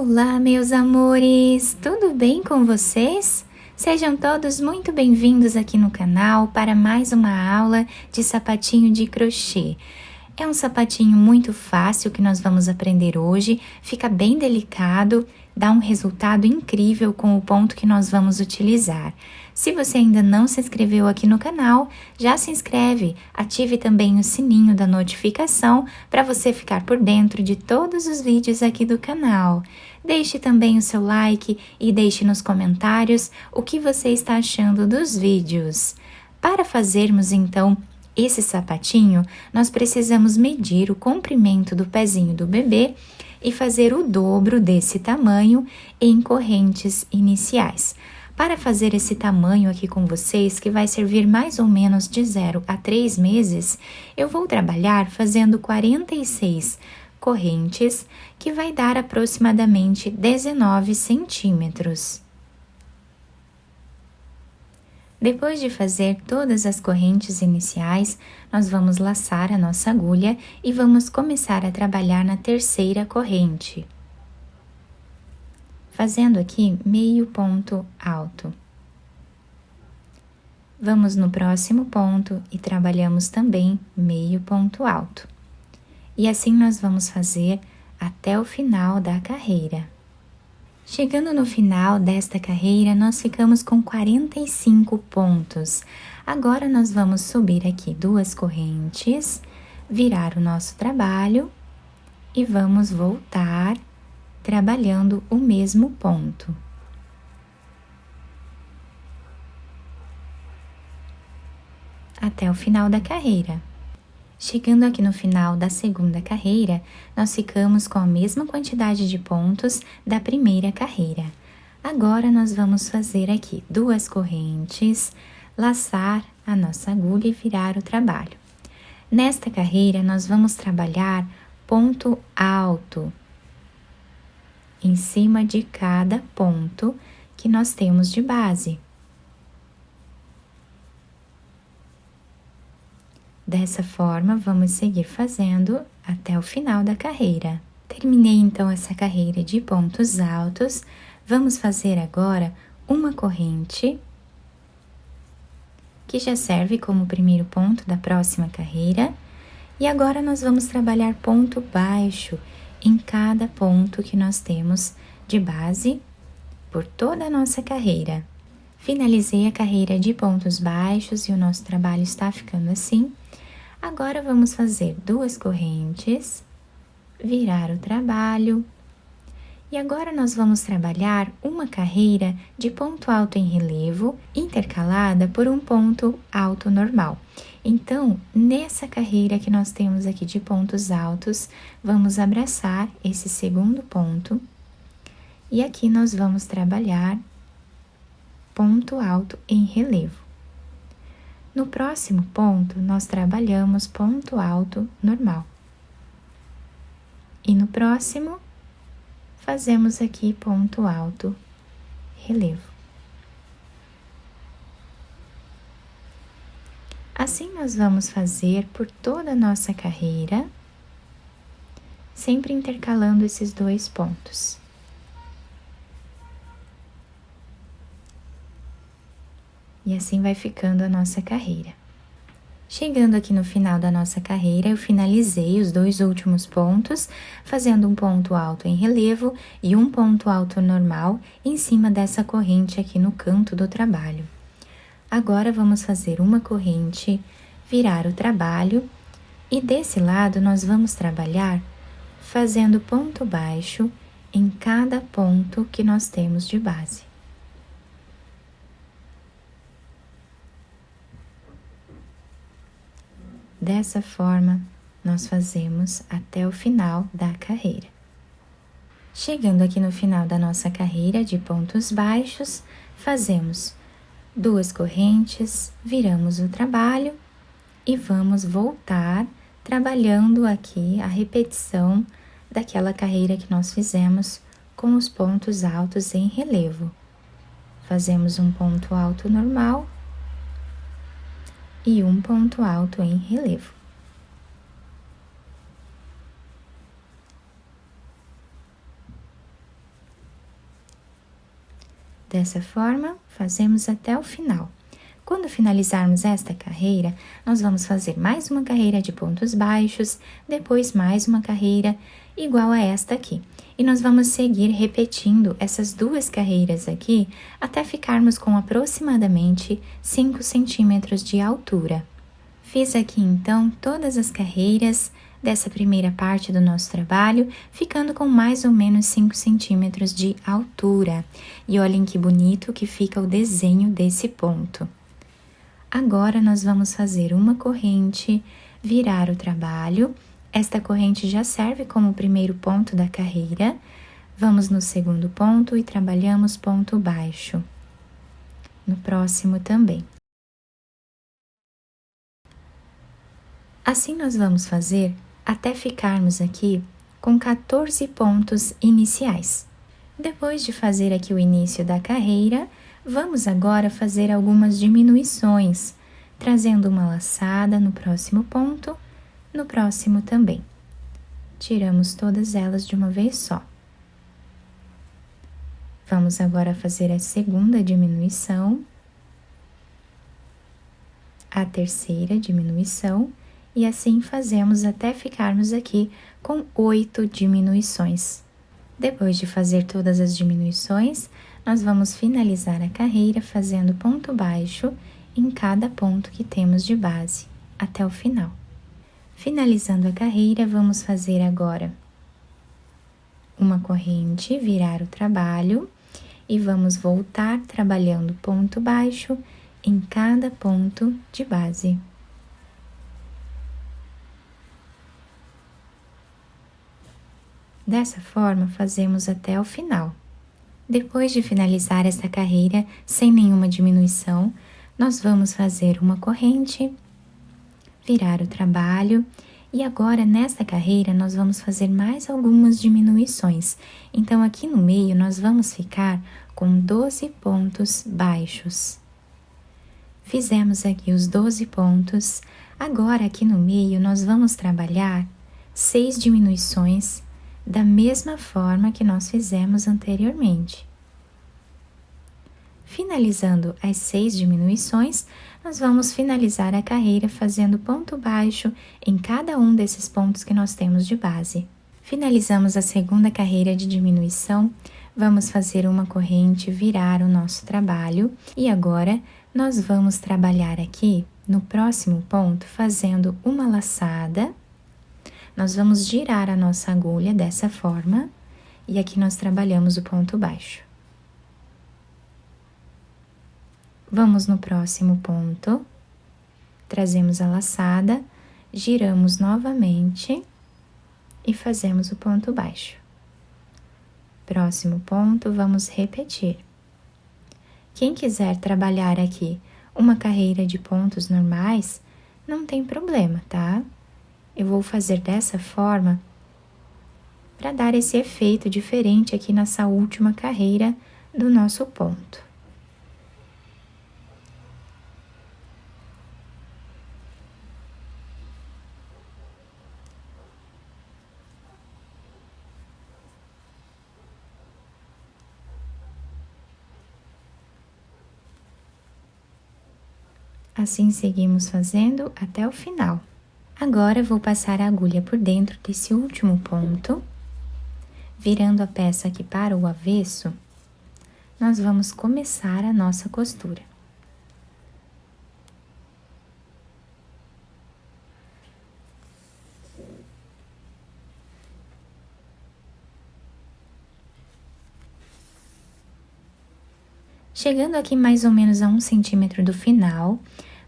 Olá, meus amores! Tudo bem com vocês? Sejam todos muito bem-vindos aqui no canal para mais uma aula de sapatinho de crochê. É um sapatinho muito fácil que nós vamos aprender hoje, fica bem delicado, dá um resultado incrível com o ponto que nós vamos utilizar. Se você ainda não se inscreveu aqui no canal, já se inscreve, ative também o sininho da notificação para você ficar por dentro de todos os vídeos aqui do canal. Deixe também o seu like e deixe nos comentários o que você está achando dos vídeos. Para fazermos então esse sapatinho, nós precisamos medir o comprimento do pezinho do bebê e fazer o dobro desse tamanho em correntes iniciais. Para fazer esse tamanho aqui com vocês, que vai servir mais ou menos de 0 a 3 meses, eu vou trabalhar fazendo 46 correntes, que vai dar aproximadamente 19 centímetros. Depois de fazer todas as correntes iniciais, nós vamos laçar a nossa agulha e vamos começar a trabalhar na terceira corrente, fazendo aqui meio ponto alto. Vamos no próximo ponto e trabalhamos também meio ponto alto. E assim nós vamos fazer até o final da carreira. Chegando no final desta carreira, nós ficamos com 45 pontos. Agora, nós vamos subir aqui 2 correntes, virar o nosso trabalho e vamos voltar trabalhando o mesmo ponto. Até o final da carreira. Chegando aqui no final da segunda carreira, nós ficamos com a mesma quantidade de pontos da primeira carreira. Agora, nós vamos fazer aqui 2 correntes, laçar a nossa agulha e virar o trabalho. Nesta carreira, nós vamos trabalhar ponto alto em cima de cada ponto que nós temos de base. Dessa forma, vamos seguir fazendo até o final da carreira. Terminei então essa carreira de pontos altos. Vamos fazer agora uma corrente, que já serve como primeiro ponto da próxima carreira. E agora nós vamos trabalhar ponto baixo em cada ponto que nós temos de base por toda a nossa carreira. Finalizei a carreira de pontos baixos e o nosso trabalho está ficando assim. Agora, vamos fazer 2 correntes, virar o trabalho. E agora, nós vamos trabalhar uma carreira de ponto alto em relevo, intercalada por um ponto alto normal. Então, nessa carreira que nós temos aqui de pontos altos, vamos abraçar esse segundo ponto. E aqui nós vamos trabalhar ponto alto em relevo. No próximo ponto, nós trabalhamos ponto alto normal. E no próximo, fazemos aqui ponto alto relevo. Assim, nós vamos fazer por toda a nossa carreira, sempre intercalando esses 2 pontos. E assim vai ficando a nossa carreira. Chegando aqui no final da nossa carreira, eu finalizei os 2 últimos pontos, fazendo um ponto alto em relevo e um ponto alto normal em cima dessa corrente aqui no canto do trabalho. Agora, vamos fazer uma corrente, virar o trabalho, e desse lado nós vamos trabalhar fazendo ponto baixo em cada ponto que nós temos de base. Dessa forma, nós fazemos até o final da carreira. Chegando aqui no final da nossa carreira de pontos baixos, fazemos 2 correntes, viramos o trabalho e vamos voltar trabalhando aqui a repetição daquela carreira que nós fizemos com os pontos altos em relevo. Fazemos um ponto alto normal e um ponto alto em relevo. Dessa forma, fazemos até o final. Quando finalizarmos esta carreira, nós vamos fazer mais uma carreira de pontos baixos, depois mais uma carreira igual a esta aqui. E nós vamos seguir repetindo essas duas carreiras aqui até ficarmos com aproximadamente 5 centímetros de altura. Fiz aqui então todas as carreiras dessa primeira parte do nosso trabalho, ficando com mais ou menos 5 centímetros de altura. E olhem que bonito que fica o desenho desse ponto. Agora, nós vamos fazer uma corrente, virar o trabalho. Esta corrente já serve como o primeiro ponto da carreira. Vamos no segundo ponto e trabalhamos ponto baixo. No próximo também. Assim, nós vamos fazer até ficarmos aqui com 14 pontos iniciais. Depois de fazer aqui o início da carreira, vamos agora fazer algumas diminuições, trazendo uma laçada no próximo ponto, no próximo também. Tiramos todas elas de uma vez só. Vamos agora fazer a segunda diminuição, a terceira diminuição, e assim fazemos até ficarmos aqui com 8 diminuições. Depois de fazer todas as diminuições, nós vamos finalizar a carreira fazendo ponto baixo em cada ponto que temos de base, até o final. Finalizando a carreira, vamos fazer agora uma corrente, virar o trabalho e vamos voltar trabalhando ponto baixo em cada ponto de base. Dessa forma, fazemos até o final. Depois de finalizar essa carreira sem nenhuma diminuição, nós vamos fazer uma corrente, virar o trabalho e agora nesta carreira nós vamos fazer mais algumas diminuições. Então aqui no meio nós vamos ficar com 12 pontos baixos. Fizemos aqui os 12 pontos, agora aqui no meio nós vamos trabalhar 6 diminuições da mesma forma que nós fizemos anteriormente. Finalizando as 6 diminuições, nós vamos finalizar a carreira fazendo ponto baixo em cada um desses pontos que nós temos de base. Finalizamos a segunda carreira de diminuição, vamos fazer uma corrente, virar o nosso trabalho e agora nós vamos trabalhar aqui no próximo ponto fazendo uma laçada. Nós vamos girar a nossa agulha dessa forma e aqui nós trabalhamos o ponto baixo. Vamos no próximo ponto, trazemos a laçada, giramos novamente e fazemos o ponto baixo. Próximo ponto, vamos repetir. Quem quiser trabalhar aqui uma carreira de pontos normais, não tem problema, tá? Eu vou fazer dessa forma para dar esse efeito diferente aqui nessa última carreira do nosso ponto. Assim seguimos fazendo até o final. Agora, vou passar a agulha por dentro desse último ponto, virando a peça aqui para o avesso, nós vamos começar a nossa costura. Chegando aqui mais ou menos a 1 centímetro do final,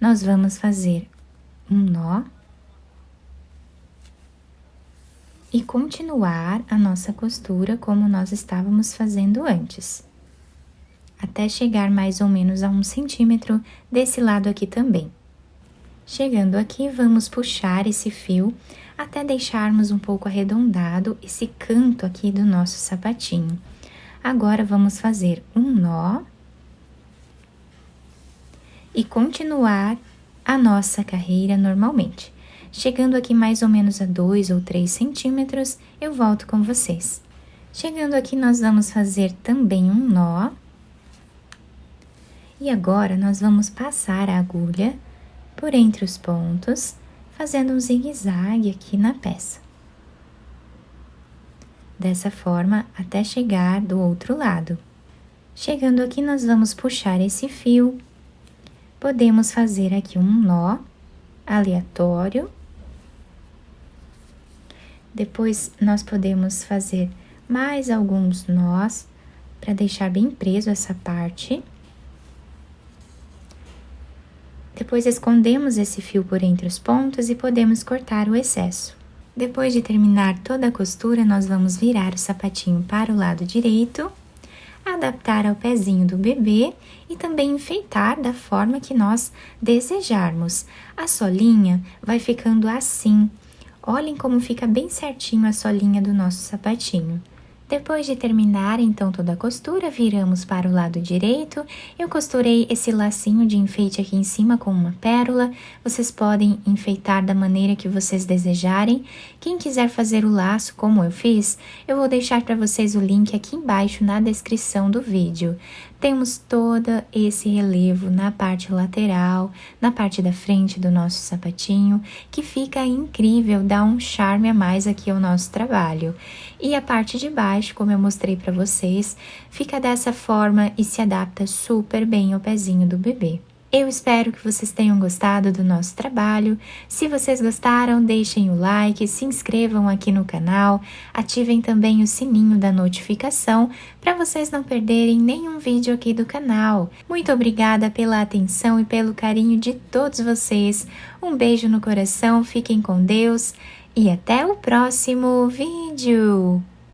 nós vamos fazer um nó e continuar a nossa costura como nós estávamos fazendo antes, até chegar mais ou menos a 1 centímetro desse lado aqui também. Chegando aqui, vamos puxar esse fio até deixarmos um pouco arredondado esse canto aqui do nosso sapatinho. Agora, vamos fazer um nó e continuar a nossa carreira normalmente. Chegando aqui mais ou menos a 2 ou 3 centímetros, eu volto com vocês. Chegando aqui, nós vamos fazer também um nó E agora nós vamos passar a agulha por entre os pontos, fazendo um zigue-zague aqui na peça. Dessa forma, até chegar do outro lado. Chegando aqui, nós vamos puxar esse fio. Podemos fazer aqui um nó aleatório. Depois, nós podemos fazer mais alguns nós para deixar bem preso essa parte. Depois, escondemos esse fio por entre os pontos e podemos cortar o excesso. Depois de terminar toda a costura, nós vamos virar o sapatinho para o lado direito, adaptar ao pezinho do bebê e também enfeitar da forma que nós desejarmos. A solinha vai ficando assim. Olhem como fica bem certinho a solinha do nosso sapatinho. Depois de terminar, então, toda a costura, viramos para o lado direito. Eu costurei esse lacinho de enfeite aqui em cima com uma pérola. Vocês podem enfeitar da maneira que vocês desejarem. Quem quiser fazer o laço como eu fiz, eu vou deixar para vocês o link aqui embaixo na descrição do vídeo. Temos todo esse relevo na parte lateral, na parte da frente do nosso sapatinho, que fica incrível, dá um charme a mais aqui ao nosso trabalho. E a parte de baixo, como eu mostrei para vocês, fica dessa forma e se adapta super bem ao pezinho do bebê. Eu espero que vocês tenham gostado do nosso trabalho. Se vocês gostaram, deixem o like, se inscrevam aqui no canal, ativem também o sininho da notificação para vocês não perderem nenhum vídeo aqui do canal. Muito obrigada pela atenção e pelo carinho de todos vocês. Um beijo no coração, fiquem com Deus e até o próximo vídeo!